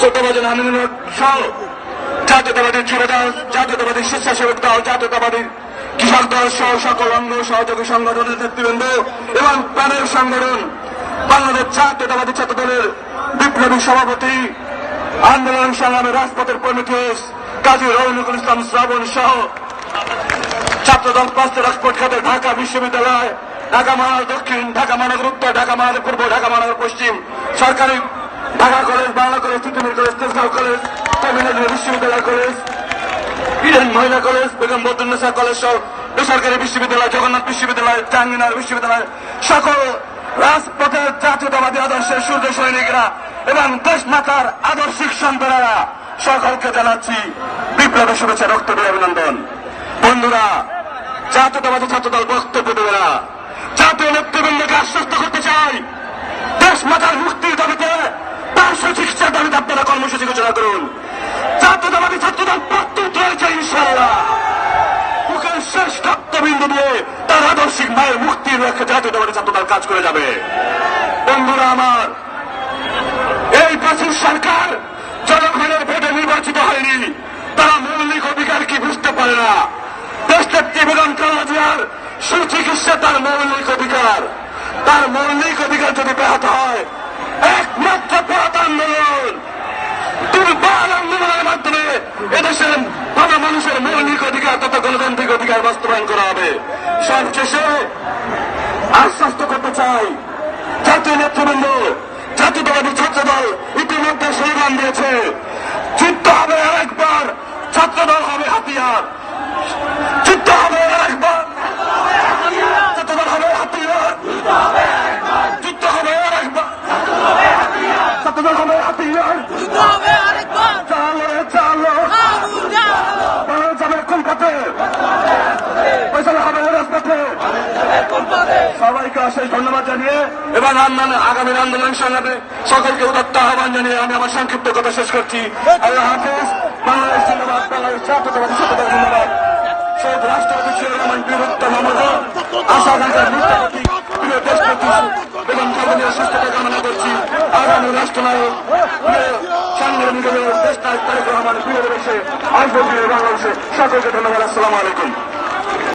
শ্রদ্ধাভাজন আমিনুল সহ জাতীয়তাবাদী যুবদল, জাতীয়তাবাদী স্বেচ্ছাসেবক দল, জাতীয়তাবাদী কৃষক দল সহ সকল অঙ্গ সহযোগী সংগঠনের নেতৃবৃন্দ এবং প্রাণের সংগঠন বাংলাদেশ জাতীয়তাবাদী ছাত্র দলের বিপ্লবী সভাপতি, আন্দোলন সংগ্রামের রাজপথের প্রমিথিস কাজী রবিনুল ইসলাম শ্রাবণ সহ ছাত্রদল পাঁচটি রাজপথ খাতে ঢাকা বিশ্ববিদ্যালয়, ঢাকা মহানগর দক্ষিণ, ঢাকা মহানগর উত্তর, ঢাকা মহানগর পূর্ব, ঢাকা মহানগর পশ্চিম, সরকারি Dhaka college, Bangla college, Titumir college, Tejgaon college, Tamil Nadu বিশ্ববিদ্যালয় কলেজ, ইডেন মহিলা কলেজ, বেগম বদরুন্নেসা কলেজ সহ বেসরকারি বিশ্ববিদ্যালয়, জগন্নাথ বিশ্ববিদ্যালয়, জাহাঙ্গীরনগর বিশ্ববিদ্যালয়, সকল রাজপথের জাতীয়তাবাদী আদর্শের সূর্য সৈনিকরা এবং দেশমাতার আদর্শিক সন্তানেরা সকলকে জানাচ্ছি বিপ্লবের শুভেচ্ছা, রক্তবীর অভিনন্দন। বন্ধুরা, জাতীয়তাবাদী ছাত্রদল বক্তব্য দেবে না, জাতীয় নেতৃবৃন্দকে আশ্বস্ত করতে চাই, দেশমাতার মুক্তির দাবিতে, পার্শ্ব চিকিৎসার দাবিতে আপনারা কর্মসূচি ঘোষণা করুন। জাতীয়তাবাদী ছাত্রদল প্রস্তুত রয়েছে ইনশাআল্লাহ, বুকের শেষ রক্তবিন্দু দিয়ে তার আদর্শিক মায়ের মুক্তির লক্ষ্যে জাতীয়তাবাদী ছাত্রদল কাজ করে যাবে। বন্ধুরা আমার, এই প্রাচীন সরকার জনগণের ভোটে নির্বাচিত হয়নি, তারা মৌলিক অধিকার কি বুঝতে পারে না। দেশনেত্রী বেগম খালেদা জিয়ার সুচিকিৎসা তার মৌলিক অধিকার, তার মৌলিক অধিকার যদি ব্যাহত হয়, একমাত্র পথ আন্দোলন, দুর্বল আন্দোলনের মাধ্যমে এদেশের ভালো মানুষের মৌলিক অধিকার তথা গণতান্ত্রিক অধিকার বাস্তবায়ন করা হবে। সবশেষে আশ্বস্ত করতে চাই, জাতীয় নেতৃবৃন্দ, জাতীয়তাবাদী ছাত্রদল ইতিমধ্যে স্লোগান দিয়েছে, যুদ্ধ হবে আরেকবার, ছাত্রদল হবে হাতিয়ার, যুদ্ধ হবে আরেকবার, ছাত্রদল হবে হাতিয়ার, যুদ্ধ হবে আরেকবার, ছাত্রদল হবে হাতিয়ার, চালো চালো যাবে কলকাতা, পয়সা হবে রাজপথে। সবাইকে অশেষ ধন্যবাদ জানিয়ে এবং আগামী আন্দোলন সংগ্রামে সকলকে উদাত্ত আহ্বান জানিয়ে আমি আমার সংক্ষিপ্ত কথা শেষ করছি। আল্লাহ হাফেজ। বাংলাদেশ ধন্যবাদ, বাংলাদেশ জাতীয়তাবাদী ছাত্রদল ধন্যবাদ। শহীদ রাষ্ট্রপতি জিয়াউর রহমান বীরত্ব মামদ আশা আকাঙ্ক্ষার মুক্তি প্রিয় দেশনেত্রী বেগম খালেদা জিয়ার সুস্থতা কামনা করছি। আগামী রাষ্ট্রনায়ক প্রিয় সংগ্রামী দেশনায়ক তারেক রহমান প্রিয় দেশে আসবে বাংলাদেশে। সকলকে ধন্যবাদ। আসসালামু আলাইকুম।